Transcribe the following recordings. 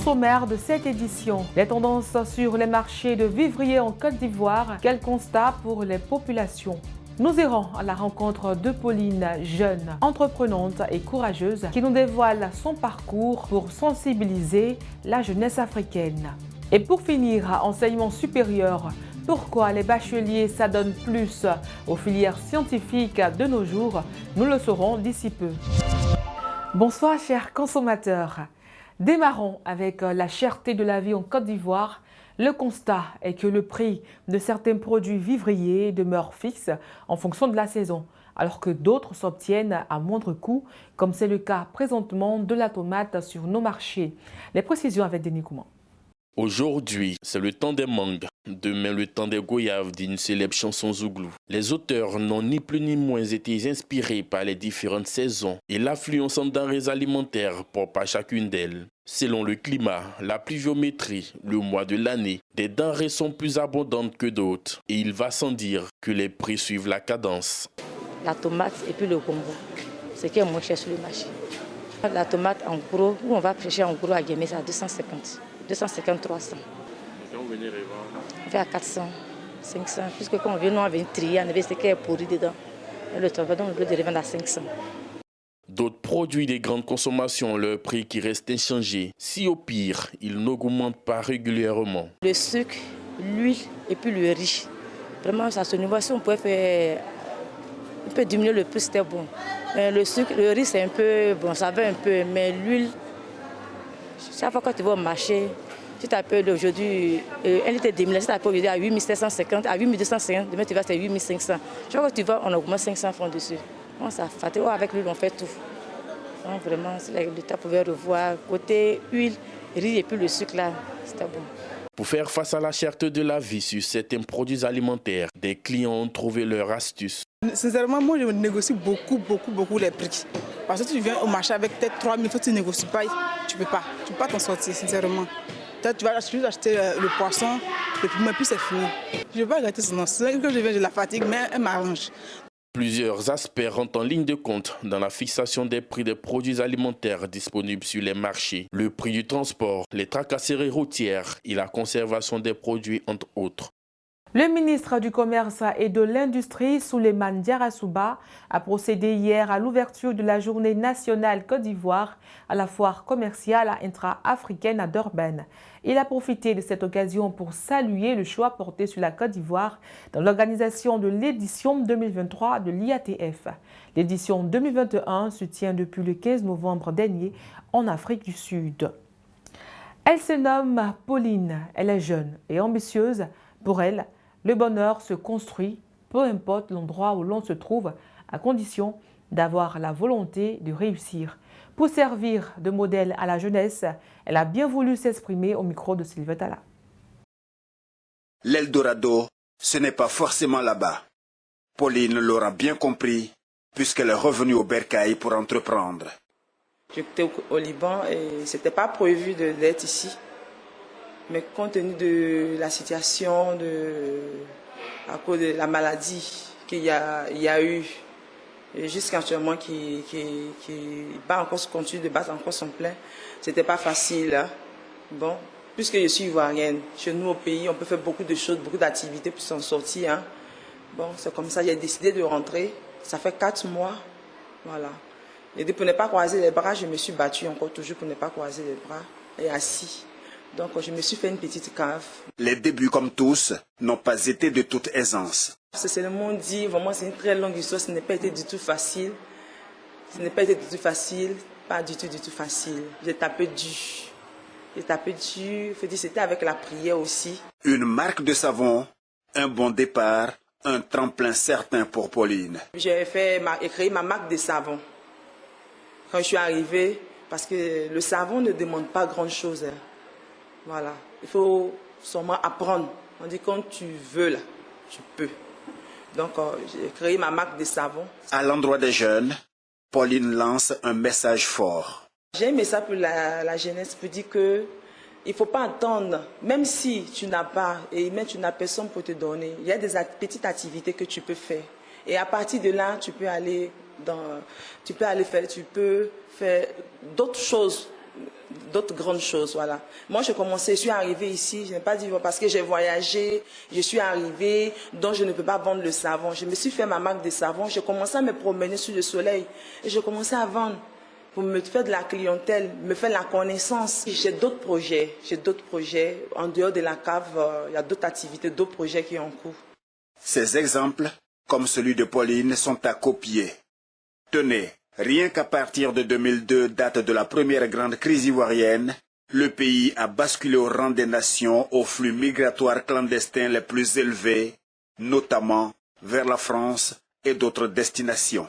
sommaire de cette édition, les tendances sur les marchés de vivriers en Côte d'Ivoire, quel constat pour les populations? Nous irons à la rencontre de Pauline, jeune, entreprenante et courageuse, qui nous dévoile son parcours pour sensibiliser la jeunesse africaine. Et pour finir, enseignement supérieur, pourquoi les bacheliers s'adonnent plus aux filières scientifiques de nos jours? Nous le saurons d'ici peu. Bonsoir chers consommateurs. Démarrons avec la cherté de la vie en Côte d'Ivoire. Le constat est que le prix de certains produits vivriers demeure fixe en fonction de la saison, alors que d'autres s'obtiennent à moindre coût, comme c'est le cas présentement de la tomate sur nos marchés. Les précisions avec Denis Kouman. Aujourd'hui, c'est le temps des mangues. Demain, le temps des goyaves d'une célèbre chanson zouglou. Les auteurs n'ont ni plus ni moins été inspirés par les différentes saisons et l'affluence en denrées alimentaires propre à chacune d'elles. Selon le climat, la pluviométrie, le mois de l'année, des denrées sont plus abondantes que d'autres. Et il va sans dire que les prix suivent la cadence. La tomate et puis le gombo, c'est qui est moins cher sur le marché. La tomate en gros, où on va chercher en gros à Guémé, c'est à 250, 250, 300. Et quand vous venez revendre? On fait à 400, 500, puisque quand on vient, nous on vient trier, on avait ce qui est pourri dedans. Et le travail, donc on peut revendre à 500. D'autres produits des grandes consommations ont leur prix qui reste inchangé. Si au pire, ils n'augmentent pas régulièrement. Le sucre, l'huile et puis le riz. Vraiment, à ce niveau, si on pouvait faire un peu diminuer le prix, c'était bon. Le sucre, le riz, c'est un peu bon, ça va un peu, mais l'huile, chaque fois que tu vas au marché, si tu appelles aujourd'hui, elle était diminuée, si tu appelles aujourd'hui à 8750, à 8250, demain tu vas à 8500. Chaque fois que tu vas, on augmente 500 francs dessus. Bon, ça fatigue. Avec l'huile, on fait tout. Donc, vraiment, l'État pouvait revoir côté huile, riz et puis le sucre là, c'était bon. Pour faire face à la cherté de la vie sur certains produits alimentaires, des clients ont trouvé leur astuce. Sincèrement, moi je négocie beaucoup les prix. Parce que tu viens au marché avec peut-être 3 000, tu ne négocies pas, tu ne peux pas t'en sortir, sincèrement. Tu vas acheter le poisson, le piment, puis c'est fini. Je ne vais pas arrêter ce nom. C'est que je viens de la fatigue, mais elle m'arrange. Plusieurs aspects rentrent en ligne de compte dans la fixation des prix des produits alimentaires disponibles sur les marchés. Le prix du transport, les tracasseries routières et la conservation des produits, entre autres. Le ministre du Commerce et de l'Industrie, Souleymane Diarra-Souba, a procédé hier à l'ouverture de la Journée nationale Côte d'Ivoire à la foire commerciale intra-africaine à Durban. Il a profité de cette occasion pour saluer le choix porté sur la Côte d'Ivoire dans l'organisation de l'édition 2023 de l'IATF. L'édition 2021 se tient depuis le 15 novembre dernier en Afrique du Sud. Elle se nomme Pauline, elle est jeune et ambitieuse. Pour elle, le bonheur se construit, peu importe l'endroit où l'on se trouve, à condition d'avoir la volonté de réussir. Pour servir de modèle à la jeunesse, elle a bien voulu s'exprimer au micro de Sylvain Talla. L'Eldorado, ce n'est pas forcément là-bas. Pauline l'aura bien compris, puisqu'elle est revenue au Bercail pour entreprendre. J'étais au Liban et ce n'était pas prévu d'être ici. Mais compte tenu de la situation, à cause de la maladie qu'il y a eu, jusqu'actuellement qui continue de battre encore son plein, c'était pas facile. Hein. Bon, puisque je suis ivoirienne, chez nous au pays, on peut faire beaucoup de choses, beaucoup d'activités pour s'en sortir. Hein. Bon, c'est comme ça, j'ai décidé de rentrer. Ça fait 4 mois, voilà. Et pour ne pas croiser les bras, je me suis battue encore toujours pour ne pas croiser les bras et assis. Donc, je me suis fait une petite cave. Les débuts, comme tous, n'ont pas été de toute aisance. C'est le monde dit, vraiment, c'est une très longue histoire. Ce n'est pas été du tout facile. Ce n'est pas été du tout facile. Pas du tout facile. J'ai tapé dur. C'était avec la prière aussi. Une marque de savon, un bon départ, un tremplin certain pour Pauline. J'ai créé ma marque de savon. Quand je suis arrivée, parce que le savon ne demande pas grand-chose. Hein. Voilà, il faut seulement apprendre. On dit quand tu veux, là, tu peux. Donc, j'ai créé ma marque de savon. À l'endroit des jeunes, Pauline lance un message fort. J'ai un message pour la jeunesse pour dire qu'il ne faut pas attendre, même si tu n'as pas, et même tu n'as personne pour te donner, il y a des petites activités que tu peux faire. Et à partir de là, tu peux faire d'autres choses d'autres grandes choses, voilà. Moi, je suis arrivée ici, je n'ai pas dit parce que j'ai voyagé, je suis arrivée, donc je ne peux pas vendre le savon. Je me suis fait ma marque de savon, j'ai commencé à me promener sous le soleil et j'ai commencé à vendre pour me faire de la clientèle, me faire la connaissance. J'ai d'autres projets en dehors de la cave, il y a d'autres activités, d'autres projets qui sont en cours. Ces exemples, comme celui de Pauline, sont à copier. Tenez, rien qu'à partir de 2002, date de la première grande crise ivoirienne, le pays a basculé au rang des nations aux flux migratoires clandestins les plus élevés, notamment vers la France et d'autres destinations.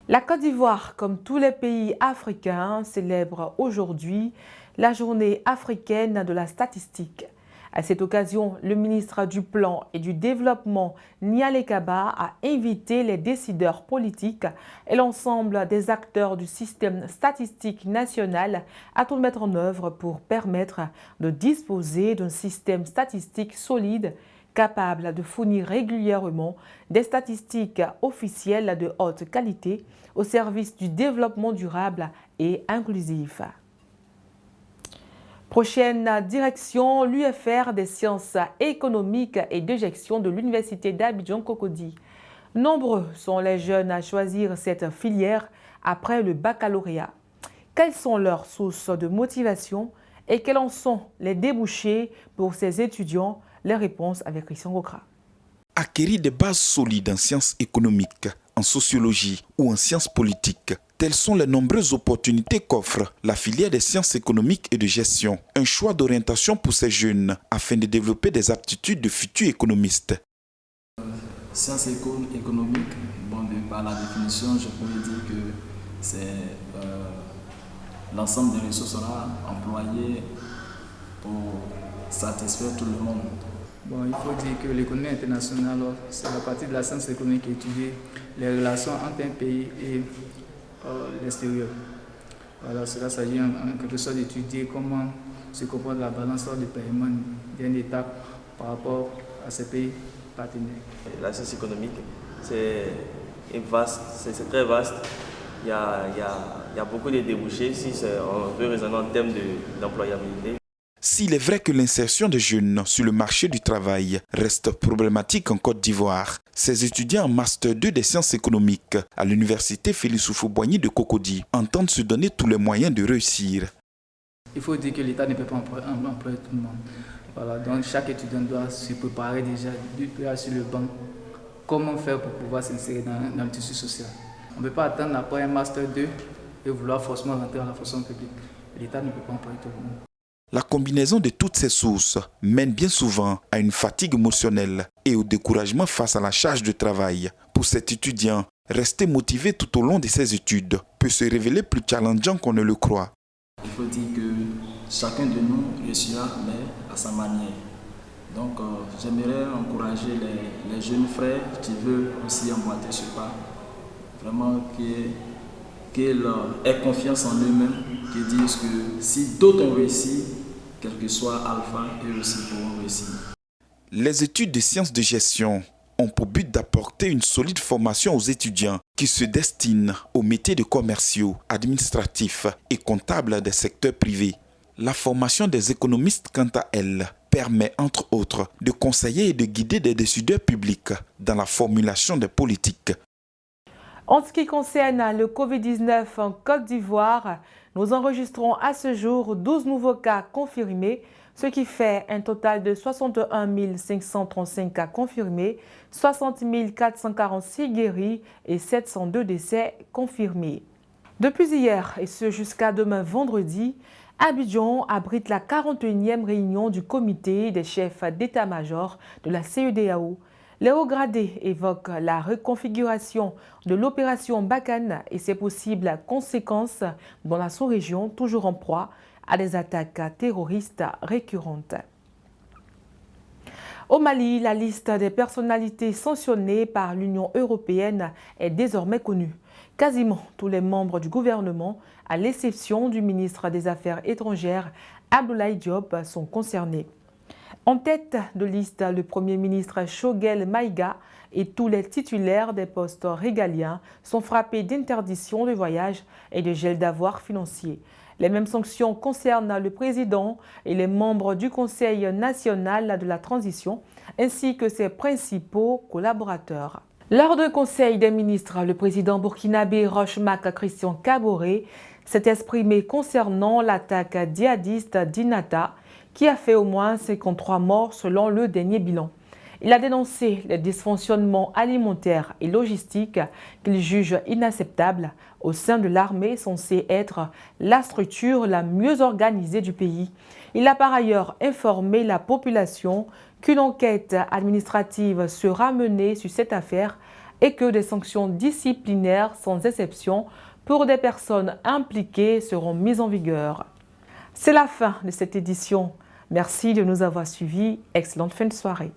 La Côte d'Ivoire, comme tous les pays africains, célèbre aujourd'hui la journée africaine de la statistique. À cette occasion, le ministre du Plan et du Développement, Niale Kaba, a invité les décideurs politiques et l'ensemble des acteurs du système statistique national à tout mettre en œuvre pour permettre de disposer d'un système statistique solide, capable de fournir régulièrement des statistiques officielles de haute qualité au service du développement durable et inclusif. Prochaine direction, l'UFR des sciences économiques et de gestion de l'Université d'Abidjan-Cocody. Nombreux sont les jeunes à choisir cette filière après le baccalauréat. Quelles sont leurs sources de motivation et quels en sont les débouchés pour ces étudiants? Les réponses avec Christian Gokra. Acquérir des bases solides en sciences économiques, en sociologie ou en sciences politiques, telles sont les nombreuses opportunités qu'offre la filière des sciences économiques et de gestion. Un choix d'orientation pour ces jeunes afin de développer des aptitudes de futurs économistes. Sciences économiques, par la définition, je pourrais dire que c'est l'ensemble des ressources employées pour satisfaire tout le monde. Il faut dire que l'économie internationale, c'est la partie de la science économique qui étudie les relations entre un pays et l'extérieur. Voilà, cela s'agit en quelque sorte d'étudier comment se comporte la balance de paiement d'un État par rapport à ses pays partenaires. La science économique, c'est très vaste. Il y a beaucoup de débouchés si on veut raisonner en termes d'employabilité. S'il est vrai que l'insertion des jeunes sur le marché du travail reste problématique en Côte d'Ivoire, ces étudiants en Master 2 des sciences économiques à l'Université Félix Houphouët-Boigny de Cocody entendent se donner tous les moyens de réussir. Il faut dire que l'État ne peut pas employer tout le monde. Voilà, donc chaque étudiant doit se préparer déjà depuis sur le banc. Comment faire pour pouvoir s'insérer dans le tissu social? On ne peut pas attendre après un Master 2 et vouloir forcément rentrer dans la fonction publique. L'État ne peut pas employer tout le monde. La combinaison de toutes ces sources mène bien souvent à une fatigue émotionnelle et au découragement face à la charge de travail. Pour cet étudiant, rester motivé tout au long de ses études peut se révéler plus challengeant qu'on ne le croit. Il faut dire que chacun de nous réussira, mais à sa manière. Donc j'aimerais encourager les jeunes frères qui veulent aussi emboîter ce pas, vraiment qu'ils aient confiance en eux-mêmes, qu'ils disent que si d'autres ont réussi, quel que soit alpha, eux aussi pourront réussir. Les études de sciences de gestion ont pour but d'apporter une solide formation aux étudiants qui se destinent aux métiers de commerciaux, administratifs et comptables des secteurs privés. La formation des économistes, quant à elle, permet entre autres de conseiller et de guider des décideurs publics dans la formulation des politiques. En ce qui concerne le Covid-19 en Côte d'Ivoire, nous enregistrons à ce jour 12 nouveaux cas confirmés, ce qui fait un total de 61 535 cas confirmés, 60 446 guéris et 702 décès confirmés. Depuis hier et ce jusqu'à demain vendredi, Abidjan abrite la 41e réunion du comité des chefs d'état-major de la CEDEAO. Les hauts gradés évoquent la reconfiguration de l'opération Barkhane et ses possibles conséquences dans la sous-région, toujours en proie à des attaques terroristes récurrentes. Au Mali, la liste des personnalités sanctionnées par l'Union européenne est désormais connue. Quasiment tous les membres du gouvernement, à l'exception du ministre des Affaires étrangères, Abdoulaye Diop, sont concernés. En tête de liste, le Premier ministre Choguel Maïga et tous les titulaires des postes régaliens sont frappés d'interdiction de voyage et de gel d'avoir financier. Les mêmes sanctions concernent le président et les membres du Conseil national de la transition, ainsi que ses principaux collaborateurs. Lors d'un conseil des ministres, le président burkinabé Roch-Marc Christian Kaboré s'est exprimé concernant l'attaque djihadiste d'Inata, qui a fait au moins 53 morts selon le dernier bilan. Il a dénoncé les dysfonctionnements alimentaires et logistiques qu'il juge inacceptables au sein de l'armée censée être la structure la mieux organisée du pays. Il a par ailleurs informé la population qu'une enquête administrative sera menée sur cette affaire et que des sanctions disciplinaires sans exception pour des personnes impliquées seront mises en vigueur. C'est la fin de cette édition. Merci de nous avoir suivis. Excellente fin de soirée.